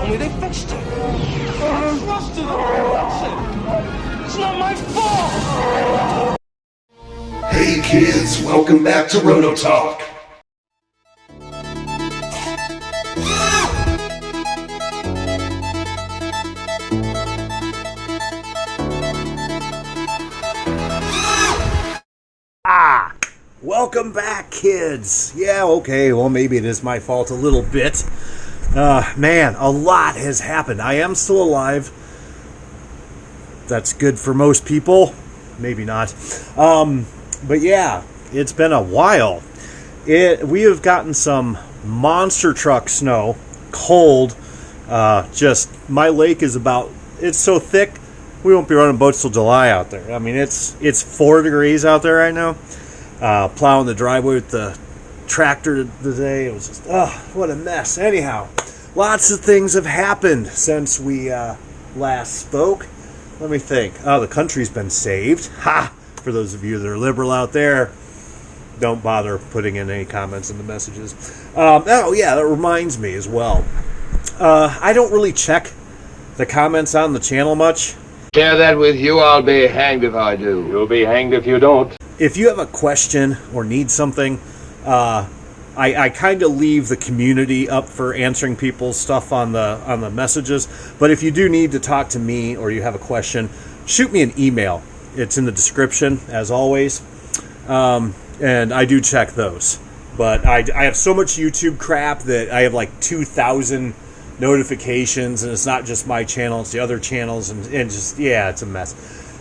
me they fixed it. I trusted them. It's not my fault. Hey kids, welcome back to Roto Talk. Welcome back, kids. Yeah, okay, well, maybe it is my fault a little bit. Man, a lot has happened. I am still alive. That's good for most people. Maybe not. But yeah, it's been a while. We have gotten some monster truck snow, cold. Just, my lake is it's so thick, we won't be running boats till July out there. I mean, it's 4 degrees out there right now. Plowing the driveway with the tractor today. It was just, what a mess. Anyhow, lots of things have happened since we last spoke. Let me think. Oh, the country's been saved. Ha! For those of you that are liberal out there, don't bother putting in any comments in the messages. Oh, yeah, that reminds me as well. I don't really check the comments on the channel much. Share that with you, I'll be hanged if I do. You'll be hanged if you don't. If you have a question or need something, I kind of leave the community up for answering people's stuff on the messages. But if you do need to talk to me or you have a question, shoot me an email. It's in the description, as always. And I do check those. But I have so much YouTube crap that I have like 2,000 notifications, and it's not just my channel, it's the other channels, and just, yeah, it's a mess.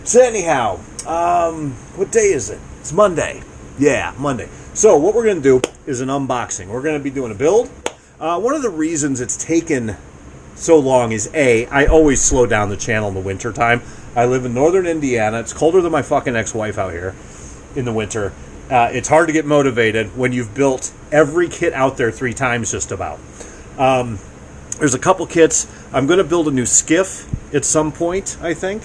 So anyhow, what day is it? It's Monday. Yeah, Monday. So what we're going to do is an unboxing. We're going to be doing a build. One of the reasons it's taken so long is, I always slow down the channel in the winter time. I live in northern Indiana. It's colder than my fucking ex-wife out here in the winter. It's hard to get motivated when you've built every kit out there 3 times just about. There's a couple kits. I'm going to build a new skiff at some point, I think.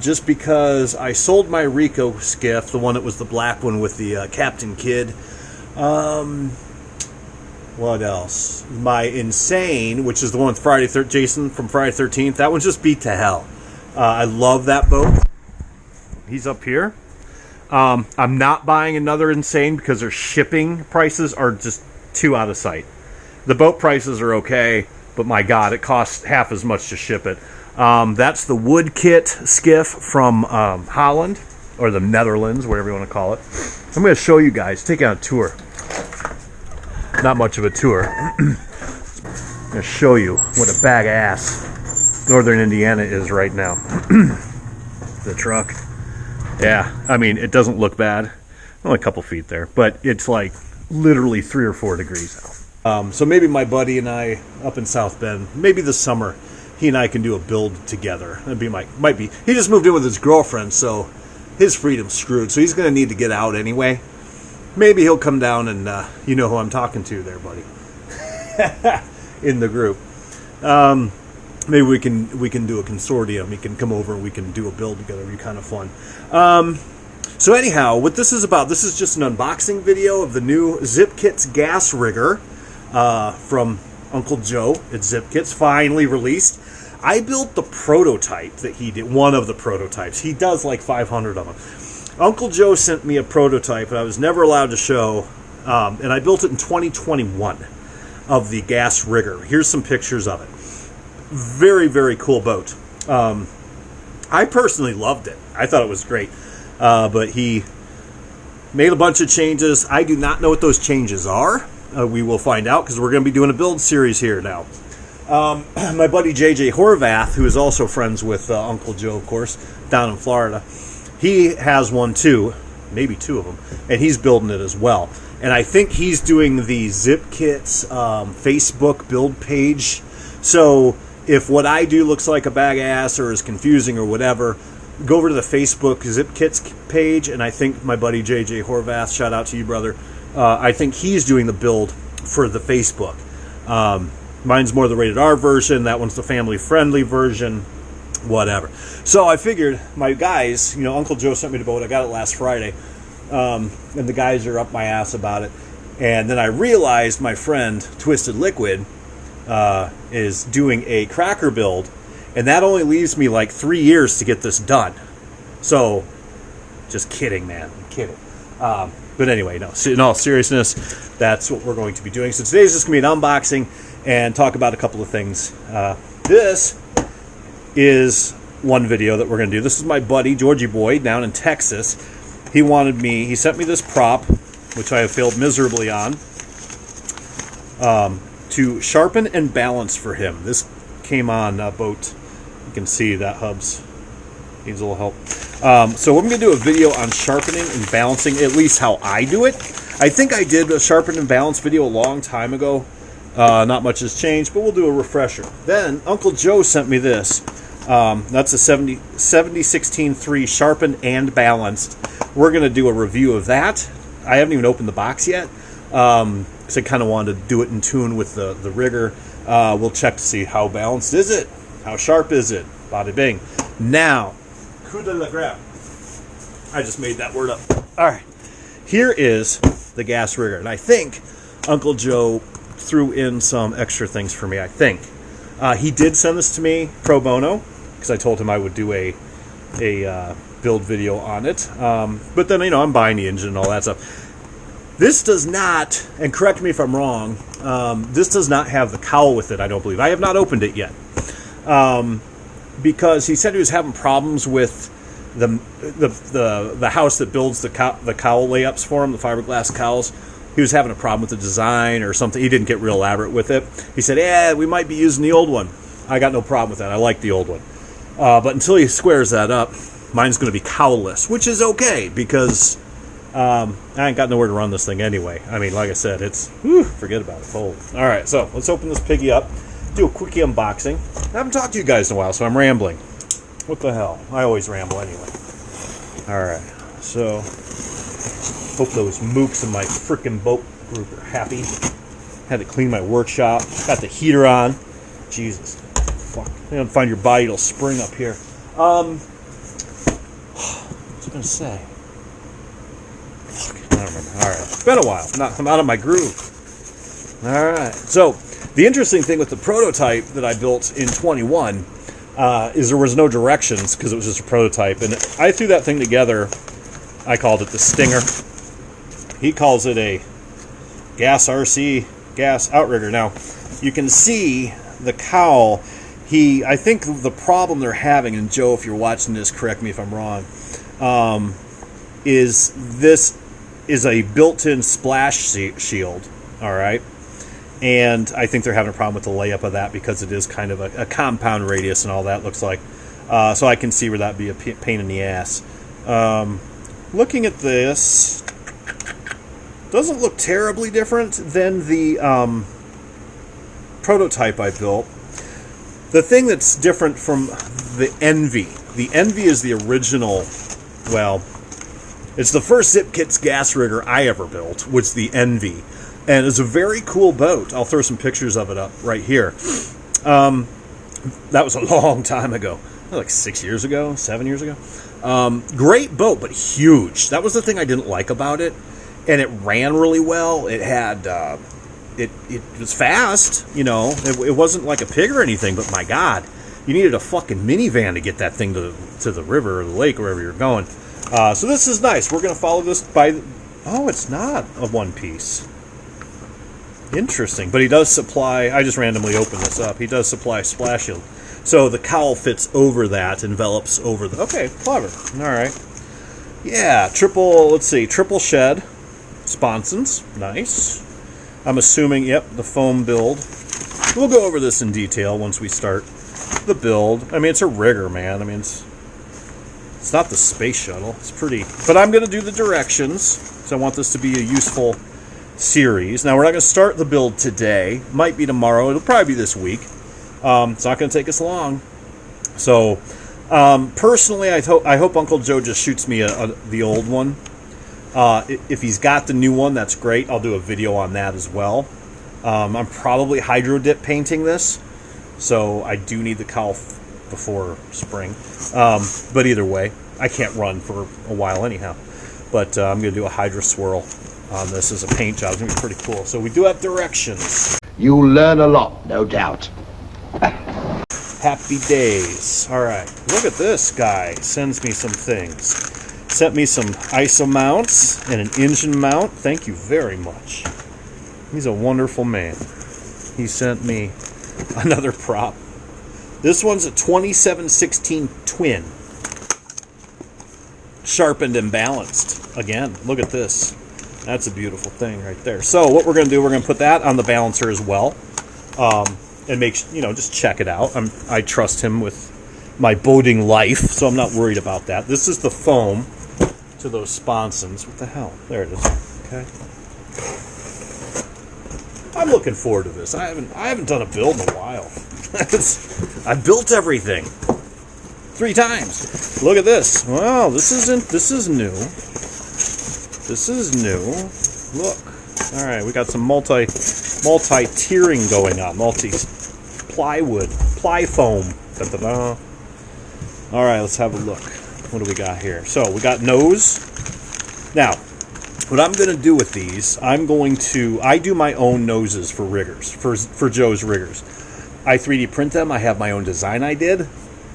Just because I sold my Rico skiff, the one that was the black one with the Captain Kidd. What else? My Insane, which is the one with Jason from Friday 13th. That one's just beat to hell. I love that boat. He's up here. I'm not buying another Insane because their shipping prices are just too out of sight. The boat prices are okay, but my God, it costs half as much to ship it. That's the wood kit skiff from Holland, or the Netherlands, whatever you want to call it. I'm going to show you guys, take out a tour. Not much of a tour. I'm going to show you what a bag-ass northern Indiana is right now. The truck. Yeah, I mean, it doesn't look bad. Only a couple feet there, but it's like literally 3 or 4 degrees out. So maybe my buddy and I up in South Bend, maybe this summer, he and I can do a build together. That'd be might be. He just moved in with his girlfriend, so his freedom's screwed. So he's going to need to get out anyway. Maybe he'll come down and you know who I'm talking to there, buddy, in the group. Maybe we can do a consortium. He can come over and we can do a build together. It'd be kind of fun. So anyhow, what this is about, this is just an unboxing video of the new ZippKits Gas rigger from Uncle Joe at ZippKits, finally released. I built the prototype that he did, one of the prototypes. He does like 500 of them. Uncle Joe sent me a prototype that I was never allowed to show, and I built it in 2021 of the gas rigger. Here's some pictures of it. Very, very cool boat. I personally loved it. I thought it was great. But he made a bunch of changes. I do not know what those changes are. We will find out because we're going to be doing a build series here now. My buddy JJ Horvath, who is also friends with Uncle Joe, of course, down in Florida, he has one too, maybe 2 of them, and he's building it as well. And I think he's doing the ZippKits Facebook build page. So if what I do looks like a bag ass or is confusing or whatever, go over to the Facebook ZippKits page, and I think my buddy JJ Horvath, shout out to you, brother, I think he's doing the build for the Facebook. Mine's more the rated R version. That one's the family-friendly version. Whatever. So I figured my guys, Uncle Joe sent me the boat. I got it last Friday. And the guys are up my ass about it. And then I realized my friend, Twisted Liquid, is doing a cracker build, and that only leaves me like 3 years to get this done. So, just kidding, man. I'm kidding. But anyway, no. In all seriousness, that's what we're going to be doing. So today's just going to be an unboxing and talk about a couple of things. This is one video that we're going to do. This is my buddy, Georgie Boy, down in Texas. He sent me this prop, which I have failed miserably on, to sharpen and balance for him. This came on a boat. You can see that hubs needs a little help. So I'm going to do a video on sharpening and balancing, at least how I do it. I think I did a sharpen and balance video a long time ago. Not much has changed, but we'll do a refresher. Then Uncle Joe sent me this. That's a 7016-3 sharpened and balanced. We're going to do a review of that. I haven't even opened the box yet, because I kind of wanted to do it in tune with the rigger. We'll check to see how balanced is it, how sharp is it. Bada bing. Now, coup de la grace. I just made that word up. All right, here is the gas rigger, and I think Uncle Joe threw in some extra things for me. I think he did send this to me pro bono, because I told him I would do a build video on it. But then, I'm buying the engine and all that stuff. This does not, and correct me if I'm wrong, this does not have the cowl with it, I don't believe. I have not opened it yet. Because he said he was having problems with the house that builds the cowl layups for him, the fiberglass cowls. He was having a problem with the design or something. He didn't get real elaborate with it. He said, yeah, we might be using the old one. I got no problem with that. I like the old one. But until he squares that up, mine's going to be cowlless, which is okay, because I ain't got nowhere to run this thing anyway. I mean, like I said, forget about it. Cold. All right, so let's open this piggy up, do a quickie unboxing. I haven't talked to you guys in a while, so I'm rambling. What the hell? I always ramble anyway. All right, so hope those mooks in my frickin' boat group are happy. Had to clean my workshop. Got the heater on. Jesus. Fuck. You don't find your body, it'll spring up here. What was I going to say? Fuck, I don't remember. All right. It's been a while. I'm out of my groove. All right. So, the interesting thing with the prototype that I built in 21 is there was no directions, because it was just a prototype. And I threw that thing together. I called it the Stinger. He calls it a gas RC, gas outrigger. Now, you can see the cowl. I think the problem they're having, and Joe, if you're watching this, correct me if I'm wrong, is this is a built-in splash shield, all right? And I think they're having a problem with the layup of that, because it is kind of a compound radius and all that, looks like. So I can see where that'd be a pain in the ass. Looking at this, doesn't look terribly different than the prototype I built. The thing that's different from the Envy is the original, well, it's the first ZippKits gas rigger I ever built, was the Envy. And it's a very cool boat. I'll throw some pictures of it up right here. That was a long time ago. Like 6 years ago, 7 years ago. Great boat, but huge. That was the thing I didn't like about it. And it ran really well. It had, it was fast, It wasn't like a pig or anything, but my God, you needed a fucking minivan to get that thing to the river or the lake, wherever you're going. So this is nice. We're going to follow this by... Oh, it's not a one piece. Interesting. But he does supply... I just randomly opened this up. He does supply splash shield. So the cowl fits over that, envelops over the... Okay, clever. All right. Yeah, triple shed. Sponsons. Nice. I'm assuming, yep, the foam build. We'll go over this in detail once we start the build. I mean, it's a rigger, man. I mean, it's not the space shuttle. It's pretty... But I'm going to do the directions, so I want this to be a useful series. Now, we're not going to start the build today. Might be tomorrow. It'll probably be this week. It's not going to take us long. So, personally, I hope Uncle Joe just shoots me the old one. If he's got the new one, that's great. I'll do a video on that as well. I'm probably hydro dip painting this, so I do need the cowl before spring. But either way, I can't run for a while anyhow. But I'm going to do a hydro swirl on this as a paint job. It's going to be pretty cool. So we do have directions. You'll learn a lot, no doubt. Happy days. All right. Look at this guy. Sends me some things. Sent me some ISO mounts and an engine mount. Thank you very much. He's a wonderful man. He sent me another prop. This one's a 2716 twin. Sharpened and balanced. Again, look at this. That's a beautiful thing right there. So what we're going to do, we're going to put that on the balancer as well. And make, just check it out. I trust him with my boating life, so I'm not worried about that. This is the foam to those sponsons. What the hell? There it is. Okay. I'm looking forward to this. I haven't done a build in a while. I built everything 3 times. Look at this. Wow, this is new. This is new. Look. All right, we got some multi-tiering going on. Ply foam. Da-da-da. All right, let's have a look. What do we got here? So we got nose. Now, what I'm going to do with these, I do my own noses for riggers, for Joe's riggers. I 3D print them. I have my own design I did.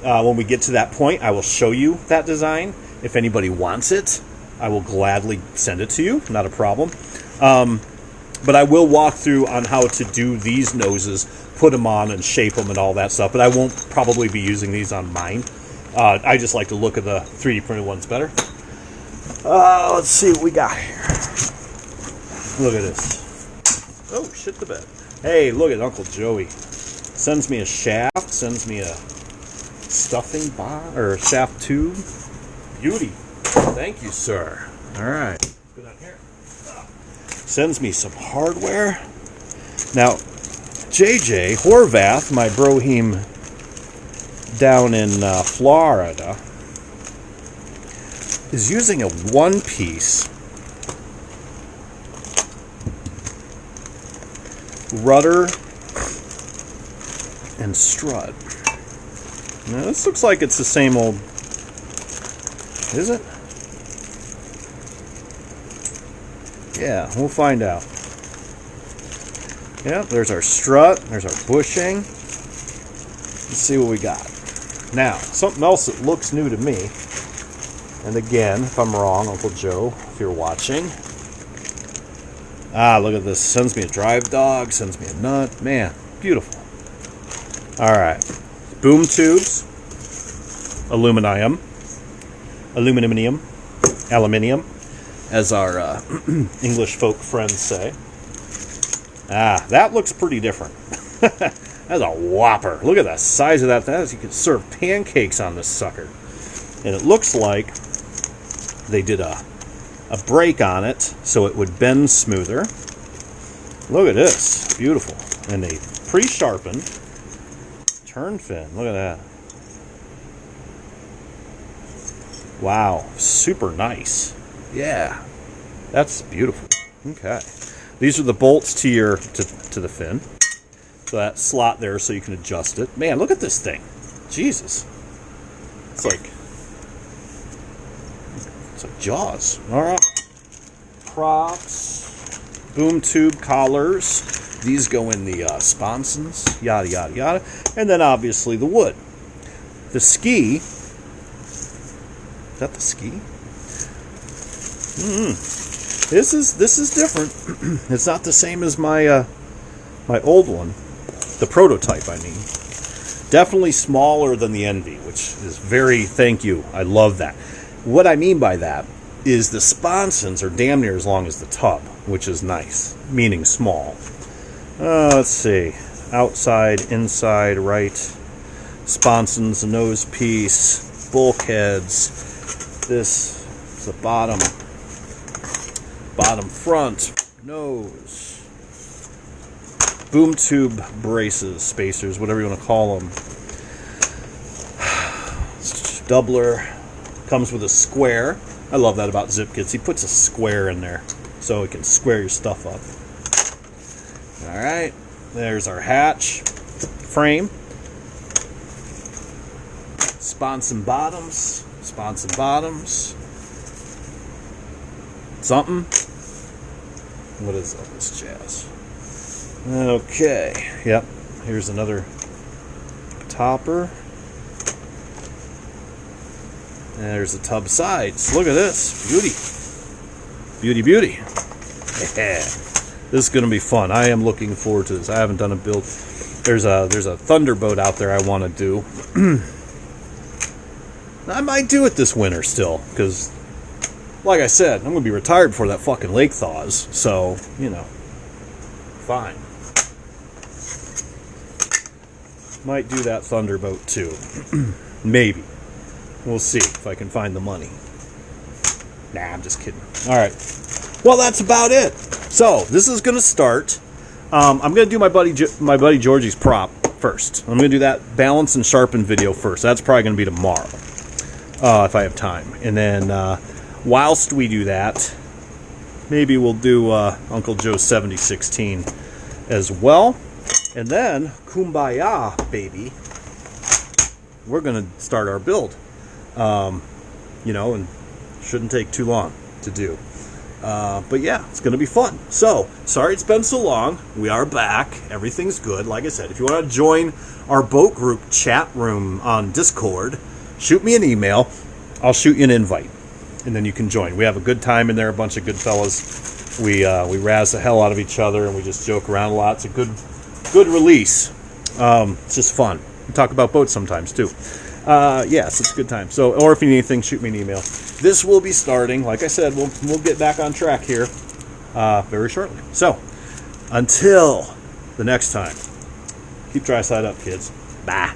When we get to that point, I will show you that design. If anybody wants it, I will gladly send it to you. Not a problem. But I will walk through on how to do these noses, put them on and shape them and all that stuff. But I won't probably be using these on mine. I just like to look at the 3D printed ones better. Let's see what we got here. Look at this. Oh, shit the bed. Hey, look at Uncle Joey. Sends me a shaft, sends me a stuffing box, or a shaft tube. Beauty. Thank you, sir. All right. Go down here. Sends me some hardware. Now, JJ Horvath, my brohim down in Florida, is using a one-piece rudder and strut. Now, this looks like it's the same old... Is it? Yeah, we'll find out. Yeah, there's our strut. There's our bushing. Let's see what we got. Now, something else that looks new to me. And again, if I'm wrong, Uncle Joe, if you're watching. Look at this. Sends me a drive dog. Sends me a nut. Man, beautiful. All right. Boom tubes. Aluminium, as our English folk friends say. That looks pretty different. That's a whopper. Look at the size of that. You could serve pancakes on this sucker. And it looks like they did a break on it so it would bend smoother. Look at this. Beautiful. And they pre-sharpened turn fin. Look at that. Wow, super nice. Yeah, that's beautiful. Okay, these are the bolts to your to the fin. So that slot there, so you can adjust it. Man, look at this thing. Jesus, it's like Jaws. All right, props, boom tube collars. These go in the sponsons. Yada yada yada, and then obviously the wood, the ski. Is that the ski? This is different. It's not the same as my my old one, the prototype. I mean, definitely smaller than the Envy, which is very. Thank you. I love that. What I mean by that is the sponsons are damn near as long as the tub, which is nice, meaning small. Let's see, outside, inside, right. Sponsons, nose piece, bulkheads. This is the bottom front, nose, boom tube braces, spacers, whatever you want to call them. Doubler comes with a square. I love that about ZippKits. He puts a square in there so it can square your stuff up. All right, there's our hatch frame. Sponson bottoms. Something. What is all this jazz? Okay. Yep. Here's another topper. And there's the tub sides. Look at this. Beauty. Beauty, beauty. Yeah. This is going to be fun. I am looking forward to this. I haven't done a build. There's a thunderboat out there I want to do. I might do it this winter still, because, like I said, I'm going to be retired before that fucking lake thaws. So, you know, fine. Might do that thunderboat too. Maybe. We'll see if I can find the money. Nah, I'm just kidding. All right. Well, that's about it. So this is going to start. I'm going to do my buddy Georgie's prop first. I'm going to do that balance and sharpen video first. That's probably going to be tomorrow, if I have time. And then whilst we do that, maybe we'll do Uncle Joe's 7016 as well. And then, kumbaya, baby. We're going to start our build. You know, and shouldn't take too long to do. But yeah, it's going to be fun. So, sorry it's been so long. We are back. Everything's good. Like I said, if you want to join our boat group chat room on Discord, shoot me an email. I'll shoot you an invite. And then you can join. We have a good time in there, a bunch of good fellas. We razz the hell out of each other, and we just joke around a lot. It's a good release. It's just fun. We talk about boats sometimes, too. Yes, it's a good time. So, or if you need anything, shoot me an email. This will be starting. Like I said, we'll get back on track here very shortly. So, until the next time, keep dry side up, kids. Bye.